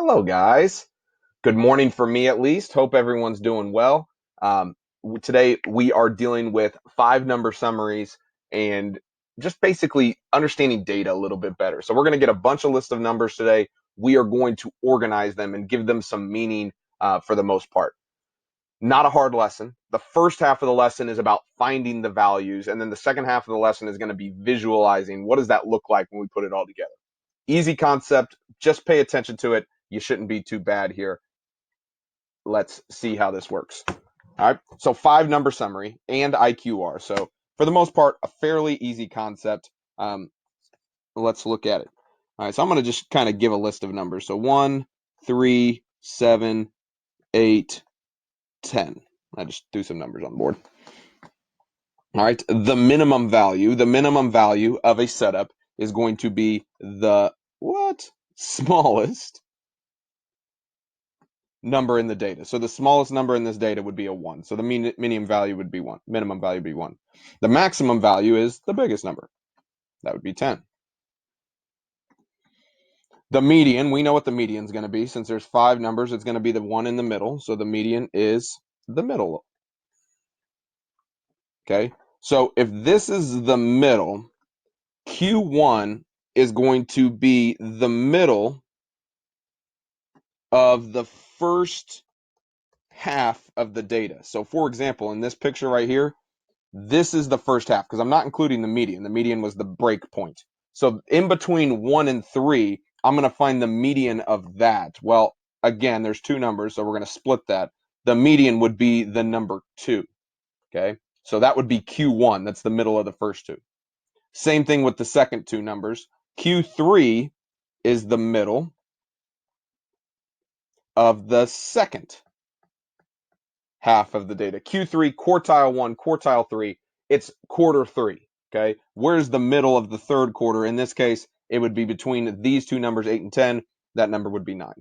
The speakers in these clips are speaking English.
Hello, guys. Good morning for me, at least. Hope everyone's doing well. Today, we are dealing with 5 number summaries and just basically understanding data a little bit better. So, we're going to get a bunch of lists of numbers today. We are going to organize them and give them some meaning for the most part. Not a hard lesson. The first half of the lesson is about finding the values, and then the second half of the lesson is going to be visualizing what does that look like when we put it all together. Easy concept. Just pay attention to it. You shouldn't be too bad here. Let's see how this works. All right. So 5 number summary and IQR. So for the most part, a fairly easy concept. Let's look at it. All right. So I'm going to just kind of give a list of numbers. So 1, 3, 7, 8, 10. I just threw some numbers on the board. All right. The minimum value of a setup is going to be the smallest number in the data. So the smallest number in this data would be a 1. So the minimum value would be 1. Minimum value would be 1. The maximum value is the biggest number. That would be 10. The median, we know what the median is going to be. Since there's 5 numbers, it's going to be the one in the middle. So the median is the middle. Okay. So if this is the middle, Q1 is going to be the middle of the first half of the data. So for example, in this picture right here, this is the first half because I'm not including the median. The median was the break point. So in between 1 and 3, I'm going to find the median of that. Well, again, there's 2 numbers, so we're going to split that. The median would be the number 2. Okay, so that would be Q1. That's the middle of the first 2. Same thing with the second 2 numbers. Q3 is the middle of the second half of the data. Q3, quartile 1, quartile 3. It's quarter 3. Okay, where's the middle of the third quarter? In this case, it would be between these 2 numbers, 8 and 10. That number would be 9.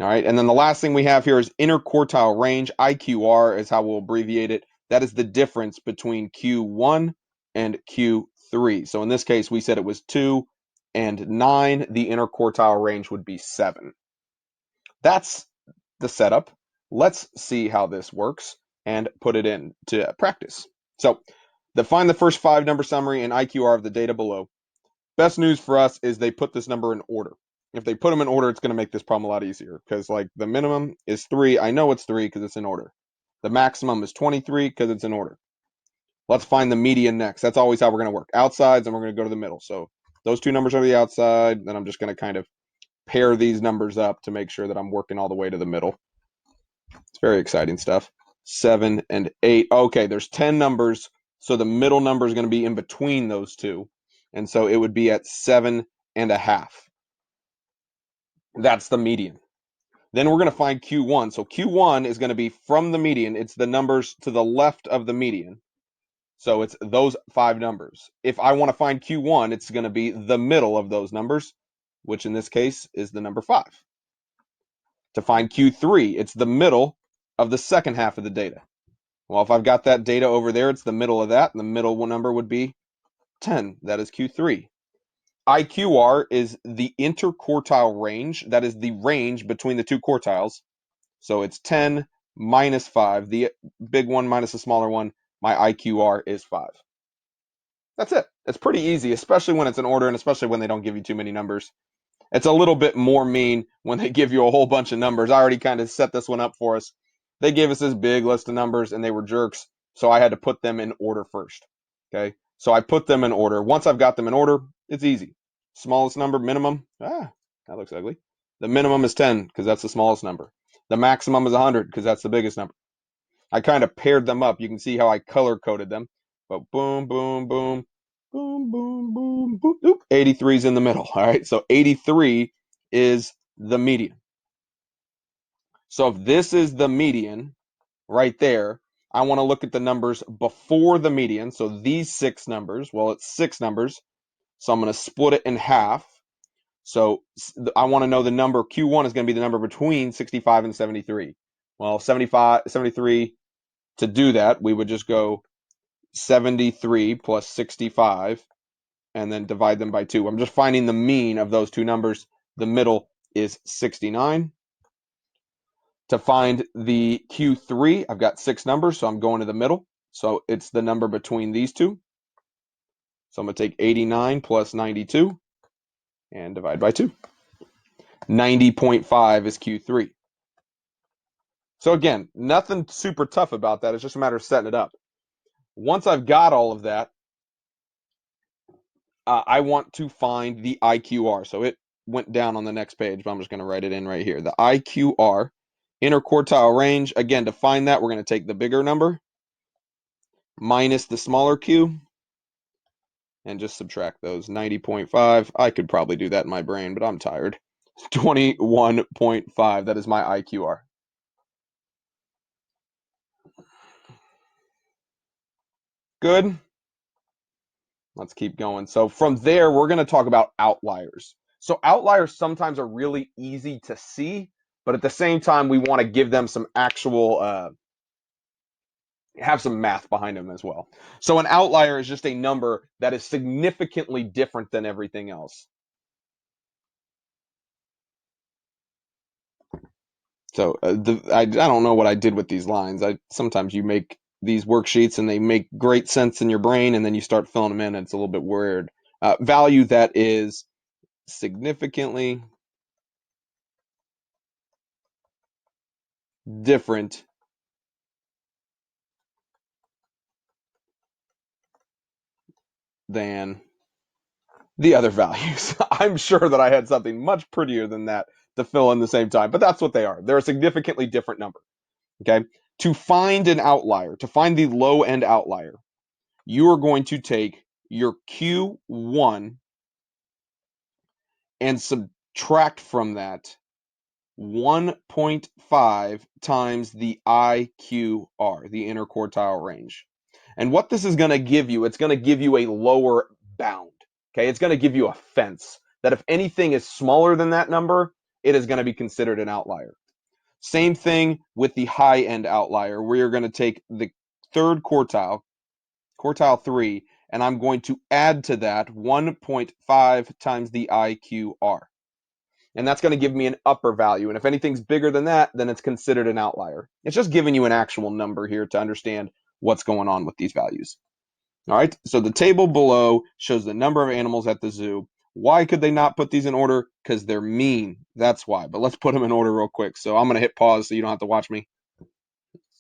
All right, and then the last thing we have here is interquartile range. IQR is how we'll abbreviate it. That is the difference between Q1 and Q3. So in this case, we said it was 2 and 9. The interquartile range would be 7. That's the setup. Let's see how this works and put it into practice. So define the first 5 number summary and IQR of the data below. Best news for us is they put this number in order. If they put them in order, it's going to make this problem a lot easier because like the minimum is 3. I know it's 3 because it's in order. The maximum is 23 because it's in order. Let's find the median next. That's always how we're going to work. Outsides, and we're going to go to the middle. So those 2 numbers are the outside. Then I'm just going to kind of pair these numbers up to make sure that I'm working all the way to the middle. It's very exciting stuff. 7 and 8. Okay, there's 10 numbers. So the middle number is going to be in between those 2. And so it would be at 7.5. That's the median. Then we're going to find Q1. So Q1 is going to be from the median. It's the numbers to the left of the median. So it's those 5 numbers. If I want to find Q1, it's going to be the middle of those numbers, which in this case is the number 5. To find Q3, it's the middle of the second half of the data. Well, if I've got that data over there, it's the middle of that, and the middle number would be 10. That is Q3. IQR is the interquartile range. That is the range between the 2 quartiles. So it's 10 minus 5. The big one minus the smaller one. My IQR is 5. That's it. It's pretty easy, especially when it's in order and especially when they don't give you too many numbers. It's a little bit more mean when they give you a whole bunch of numbers. I already kind of set this one up for us. They gave us this big list of numbers and they were jerks, so I had to put them in order first. Okay, so I put them in order. Once I've got them in order, it's easy. Smallest number, minimum. That looks ugly. The minimum is 10 because that's the smallest number. The maximum is 100 because that's the biggest number. I kind of paired them up. You can see how I color coded them. But boom, boom, boom, boom, boom, boom, boom. Oop, 83 is in the middle. All right, so 83 is the median. So if this is the median right there, I want to look at the numbers before the median. So these 6 numbers, well, it's 6 numbers. So I'm going to split it in half. So I want to know the number. Q1 is going to be the number between 65 and 73. Well, 73, to do that, we would just go 73 plus 65 and then divide them by 2. I'm just finding the mean of those 2 numbers. The middle is 69. To find the Q3, I've got 6 numbers, so I'm going to the middle. So it's the number between these two. So I'm going to take 89 plus 92 and divide by 2. 90.5 is Q3. So again, nothing super tough about that. It's just a matter of setting it up. Once I've got all of that, I want to find the IQR. So it went down on the next page, but I'm just going to write it in right here. The IQR, interquartile range. Again, to find that, we're going to take the bigger number minus the smaller q and just subtract those. 90.5. I could probably do that in my brain, but I'm tired. 21.5. That is my IQR. Good. Let's keep going. So from there, we're going to talk about outliers. So outliers sometimes are really easy to see, but at the same time, we want to give them some actual, have some math behind them as well. So an outlier is just a number that is significantly different than everything else. So I don't know what I did with these lines. Sometimes you make these worksheets and they make great sense in your brain, and then you start filling them in, and it's a little bit weird. Value that is significantly different than the other values. I'm sure that I had something much prettier than that to fill in the same time, but that's what they are. They're a significantly different number. Okay. To find an outlier, to find the low end outlier, you are going to take your Q1 and subtract from that 1.5 times the IQR, the interquartile range. And what this is going to give you, it's going to give you a lower bound. Okay, it's going to give you a fence that if anything is smaller than that number, it is going to be considered an outlier. Same thing with the high end outlier, where you're going to take the third quartile, quartile 3, and I'm going to add to that 1.5 times the IQR. And that's going to give me an upper value. And if anything's bigger than that, then it's considered an outlier. It's just giving you an actual number here to understand what's going on with these values. All right, so the table below shows the number of animals at the zoo. Why could they not put these in order? Because they're mean. That's why. But let's put them in order real quick. So I'm going to hit pause so you don't have to watch me.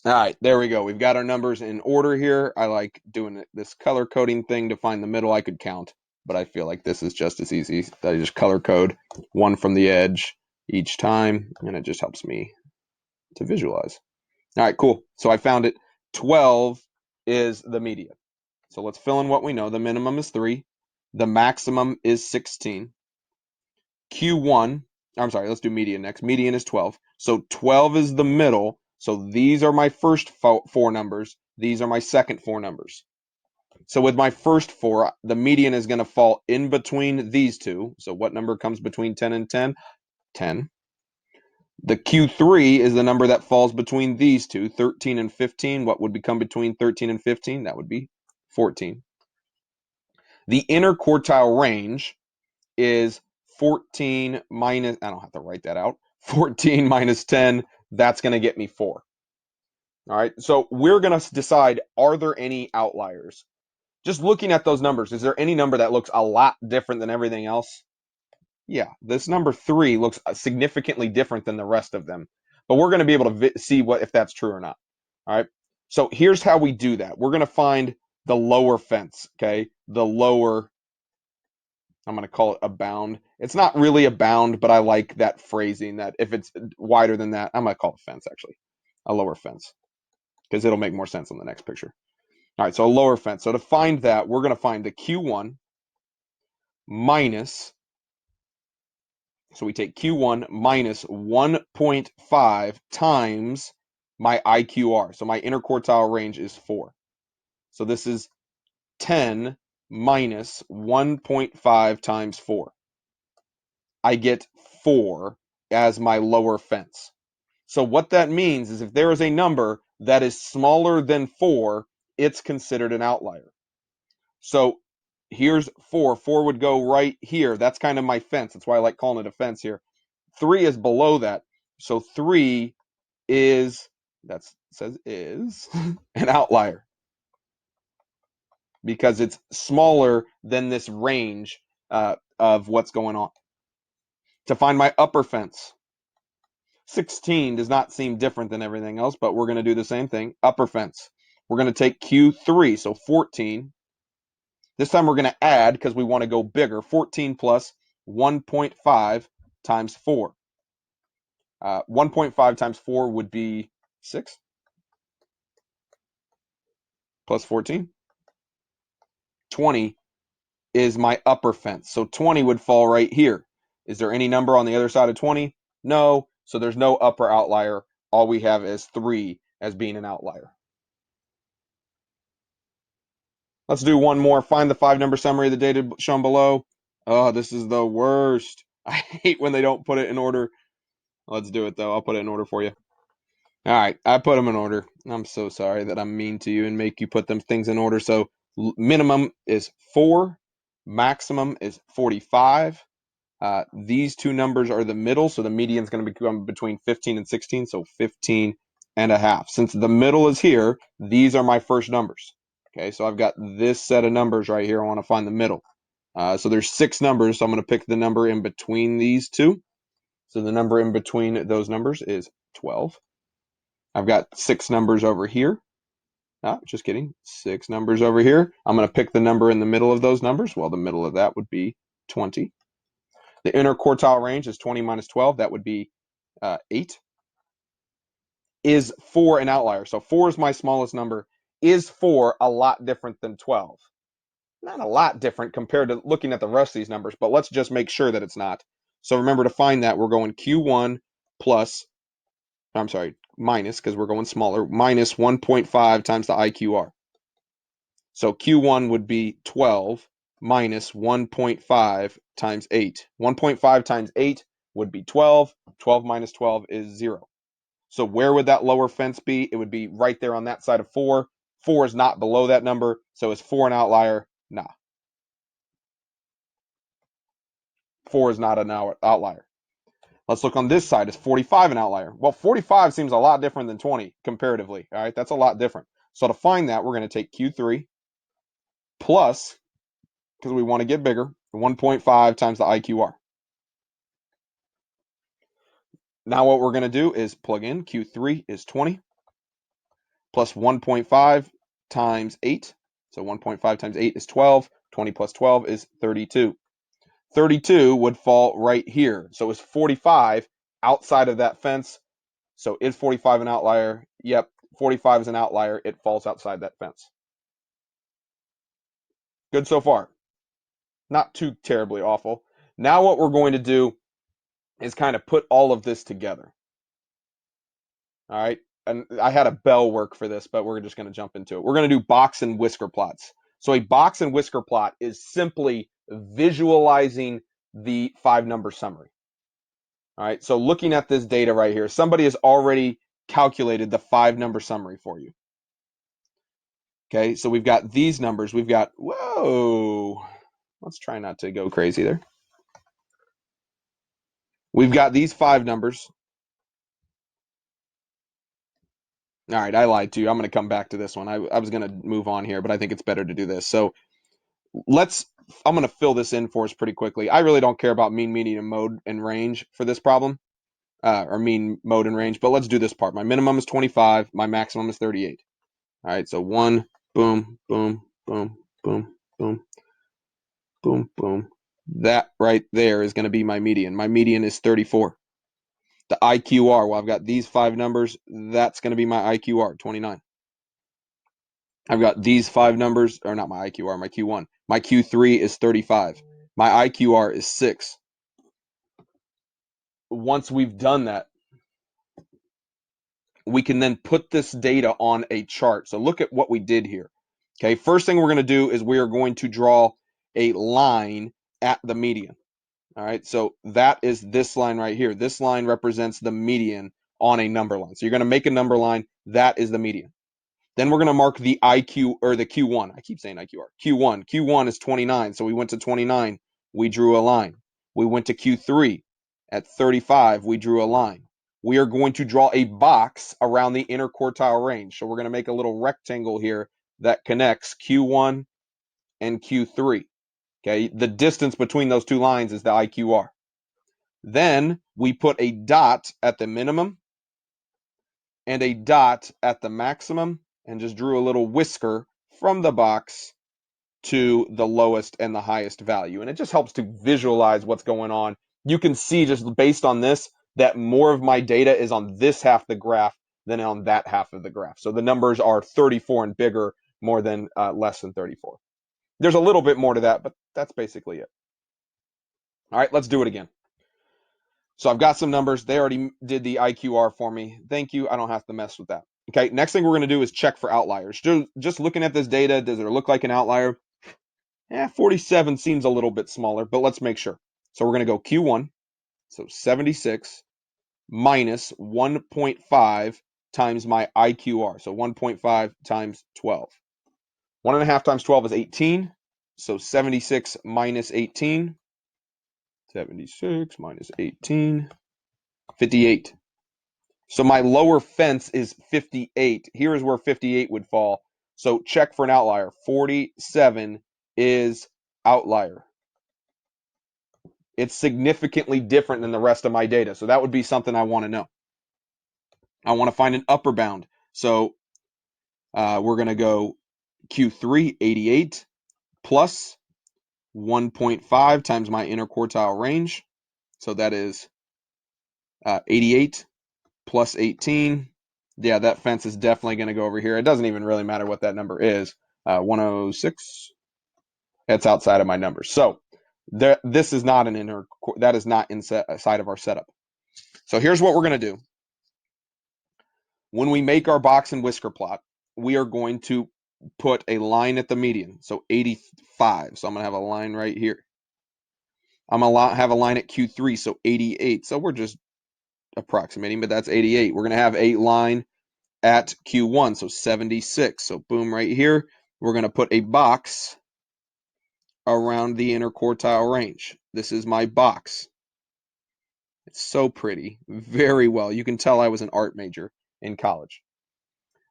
All right, there we go. We've got our numbers in order here. I like doing this color coding thing to find the middle. I could count, but I feel like this is just as easy. I just color code one from the edge each time, and it just helps me to visualize. All right, cool. So I found it. 12 is the median. So let's fill in what we know. The minimum is 3. The maximum is 16. Q1, I'm sorry, let's do median next. Median is 12. So 12 is the middle. So these are my first 4 numbers. These are my second 4 numbers. So with my first 4, the median is going to fall in between these two. So what number comes between 10 and 10? 10. The Q3 is the number that falls between these two, 13 and 15. What would become between 13 and 15? That would be 14. The interquartile range is 14 minus, I don't have to write that out, 14 minus 10, that's going to get me 4. All right, so we're going to decide, are there any outliers? Just looking at those numbers, is there any number that looks a lot different than everything else? Yeah, this number 3 looks significantly different than the rest of them, but we're going to be able to see if that's true or not. All right, so here's how we do that. We're going to find the lower fence, okay? The lower, I'm going to call it a bound. It's not really a bound, but I like that phrasing, that if it's wider than that, I'm going to call it fence, actually. A lower fence, because it'll make more sense on the next picture. All right, so a lower fence. So to find that, we're going to find the Q1 minus, so we take Q1 minus 1.5 times my IQR. So my interquartile range is 4. So this is 10 minus 1.5 times 4. I get 4 as my lower fence. So what that means is if there is a number that is smaller than 4, it's considered an outlier. So here's 4. 4 would go right here. That's kind of my fence. That's why I like calling it a fence here. 3 is below that. So 3 is, that says is, an outlier because it's smaller than this range of what's going on. To find my upper fence, 16 does not seem different than everything else, but we're going to do the same thing. Upper fence. We're going to take Q3, so 14. This time we're going to add because we want to go bigger. 14 plus 1.5 times 4. 1.5 times 4 would be 6 plus 14. 20 is my upper fence. So 20 would fall right here. Is there any number on the other side of 20? No. So there's no upper outlier. All we have is 3 as being an outlier. Let's do one more. Find the 5-number summary of the data shown below. Oh, this is the worst. I hate when they don't put it in order. Let's do it, though. I'll put it in order for you. All right, I put them in order. I'm so sorry that I'm mean to you and make you put them things in order. So minimum is 4. Maximum is 45. These two numbers are the middle, so the median is going to become between 15 and 16, so 15 and a half. Since the middle is here, these are my first numbers. Okay, so I've got this set of numbers right here. I want to find the middle. So there's 6 numbers, so I'm going to pick the number in between these two. So the number in between those numbers is 12. I've got 6 numbers over here. Just kidding. 6 numbers over here. I'm going to pick the number in the middle of those numbers. Well, the middle of that would be 20. The inner quartile range is 20 minus 12. That would be 8. Is 4 an outlier? So 4 is my smallest number. Is 4 a lot different than 12? Not a lot different compared to looking at the rest of these numbers, but let's just make sure that it's not. So remember, to find that, we're going Q1 plus, I'm sorry, minus, because we're going smaller, minus 1.5 times the IQR. So Q1 would be 12 minus 1.5 times 8. 1.5 times 8 would be 12. 12 minus 12 is 0. So where would that lower fence be? It would be right there on that side of 4. 4 is not below that number. So is 4 an outlier? Nah. 4 is not an outlier. Let's look on this side. Is 45 an outlier? Well, 45 seems a lot different than 20 comparatively. All right, that's a lot different. So to find that, we're going to take Q3 plus, because we want to get bigger, 1.5 times the IQR. Now what we're going to do is plug in Q3 is 20 plus 1.5 times 8. So 1.5 times 8 is 12. 20 plus 12 is 32. 32 would fall right here. So is 45 outside of that fence? So is 45 an outlier? Yep, 45 is an outlier. It falls outside that fence. Good so far. Not too terribly awful. Now what we're going to do is kind of put all of this together. All right. And I had a bell work for this, but we're just going to jump into it. We're going to do box and whisker plots. So a box and whisker plot is simply visualizing the 5-number summary. All right. So looking at this data right here, somebody has already calculated the 5-number summary for you. Okay. So we've got these numbers. We've got, whoa, let's try not to go crazy there. We've got these 5 numbers. All right, I lied to you. I'm going to come back to this one. I was going to move on here, but I think it's better to do this. So I'm going to fill this in for us pretty quickly. I really don't care about mean, median, mode, and range for this problem, or mean, mode, and range, but let's do this part. My minimum is 25. My maximum is 38. All right, so 1, boom, boom, boom, boom, boom, boom, boom. That right there is going to be my median. My median is 34. The IQR, well, I've got these 5 numbers. That's going to be my IQR, 29. I've got these 5 numbers, or not my IQR, my Q1. My Q3 is 35. My IQR is 6. Once we've done that, we can then put this data on a chart. So look at what we did here. Okay, first thing we're going to do is we are going to draw a line at the median. All right, so that is this line right here. This line represents the median on a number line. So you're going to make a number line. That is the median. Then we're going to mark the IQ, or the Q1. I keep saying IQR. Q1. Q1 is 29. So we went to 29. We drew a line. We went to Q3. At 35, we drew a line. We are going to draw a box around the inner quartile range. So we're going to make a little rectangle here that connects Q1 and Q3. Okay, the distance between those two lines is the IQR. Then we put a dot at the minimum and a dot at the maximum and just drew a little whisker from the box to the lowest and the highest value. And it just helps to visualize what's going on. You can see just based on this that more of my data is on this half of the graph than on that half of the graph. So the numbers are 34 and bigger more than less than 34. There's a little bit more to that, but that's basically it. All right, let's do it again. So I've got some numbers. They already did the IQR for me. Thank you. I don't have to mess with that. Okay, next thing we're going to do is check for outliers. Just looking at this data, does it look like an outlier? 47 seems a little bit smaller, but let's make sure. So we're going to go Q1, so 76 minus 1.5 times my IQR. So 1.5 times 12. 1.5 times 12 is 18. So 76 minus 18. 76 minus 18. 58. So my lower fence is 58. Here is where 58 would fall. So check for an outlier. 47 is outlier. It's significantly different than the rest of my data. So that would be something I want to know. I want to find an upper bound. So we're going to go Q3, 88, plus 1.5 times my interquartile range. So that is 88 plus 18. Yeah, that fence is definitely going to go over here. It doesn't even really matter what that number is. 106. It's outside of my numbers. So this is not that is not inside of our setup. So here's what we're going to do. When we make our box and whisker plot, we are going to put a line at the median. So 85. So I'm going to have a line right here. I'm going to have a line at Q3. So 88. So we're just approximating, but that's 88. We're going to have a line at Q1. So 76. So boom, right here. We're going to put a box around the interquartile range. This is my box. It's so pretty. Very well. You can tell I was an art major in college.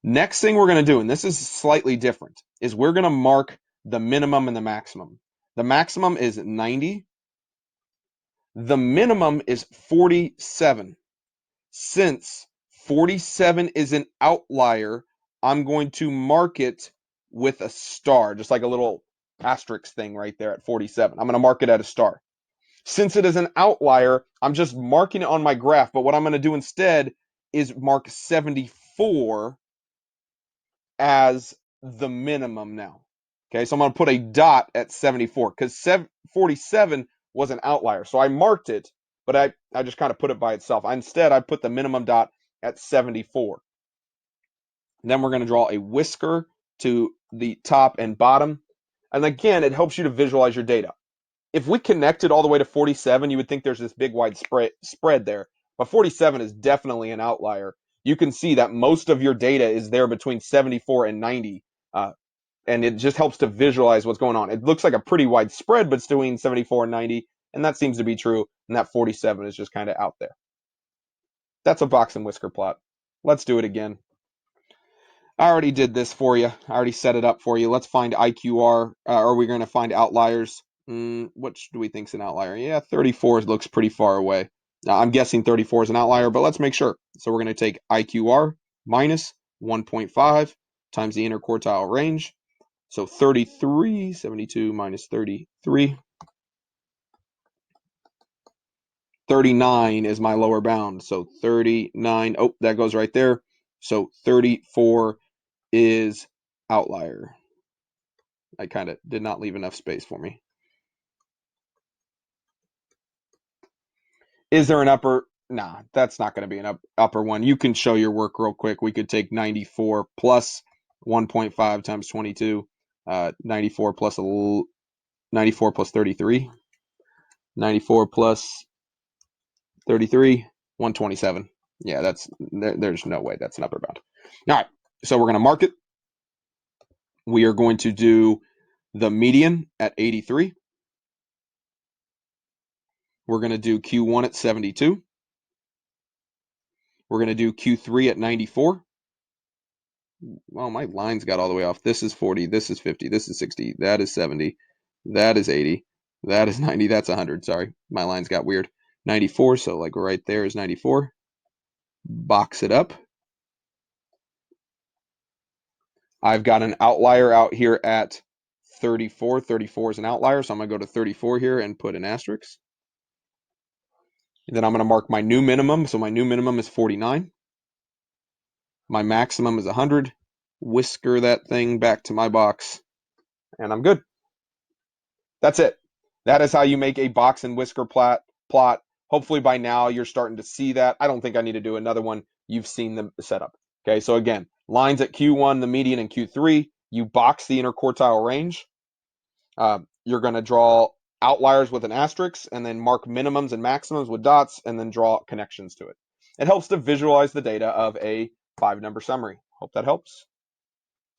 Next thing we're going to do, and this is slightly different, is we're going to mark the minimum and the maximum. The maximum is 90. The minimum is 47. Since 47 is an outlier, I'm going to mark it with a star, just like a little asterisk thing right there at 47. I'm going to mark it at a star. Since it is an outlier, I'm just marking it on my graph, but what I'm going to do instead is mark 74 as the minimum now. Okay, so I'm going to put a dot at 74 because 47 was an outlier. So I marked it, but I just kind of put it by itself. Instead, I put the minimum dot at 74. And then we're going to draw a whisker to the top and bottom. And again, it helps you to visualize your data. If we connected all the way to 47, you would think there's this big wide spread there. But 47 is definitely an outlier. You can see that most of your data is there between 74 and 90. And it just helps to visualize what's going on. It looks like a pretty wide spread, but it's between 74 and 90. And that seems to be true. And that 47 is just kind of out there. That's a box and whisker plot. Let's do it again. I already did this for you. I already set it up for you. Let's find IQR, or we're going to find outliers. Which do we think is an outlier? Yeah, 34 looks pretty far away. I'm guessing 34 is an outlier, but let's make sure. So we're going to take IQR minus 1.5 times the interquartile range. So 33, 72 minus 33. 39 is my lower bound. So 39. Oh, that goes right there. So 34 is outlier. I kind of did not leave enough space for me. Is there an upper? Nah, that's not going to be an upper one. You can show your work real quick. We could take 94 plus 1.5 times 22. 94 plus 94 plus 33. 94 plus 33. 127. Yeah, there's no way that's an upper bound. All right, so we're going to mark it. We are going to do the median at 83. We're going to do Q1 at 72. We're going to do Q3 at 94. Well, my lines got all the way off. This is 40. This is 50. This is 60. That is 70. That is 80. That is 90. That's 100. Sorry. My lines got weird. 94. So like right there is 94. Box it up. I've got an outlier out here at 34. 34 is an outlier. So I'm going to go to 34 here and put an asterisk. And then I'm going to mark my new minimum. So my new minimum is 49. My maximum is 100. Whisker that thing back to my box. And I'm good. That's it. That is how you make a box and whisker plot. Hopefully by now you're starting to see that. I don't think I need to do another one. You've seen the setup. Okay, so again, lines at Q1, the median, and Q3. You box the interquartile range. You're going to draw outliers with an asterisk and then mark minimums and maximums with dots and then draw connections to it. It helps to visualize the data of a 5-number summary. Hope that helps.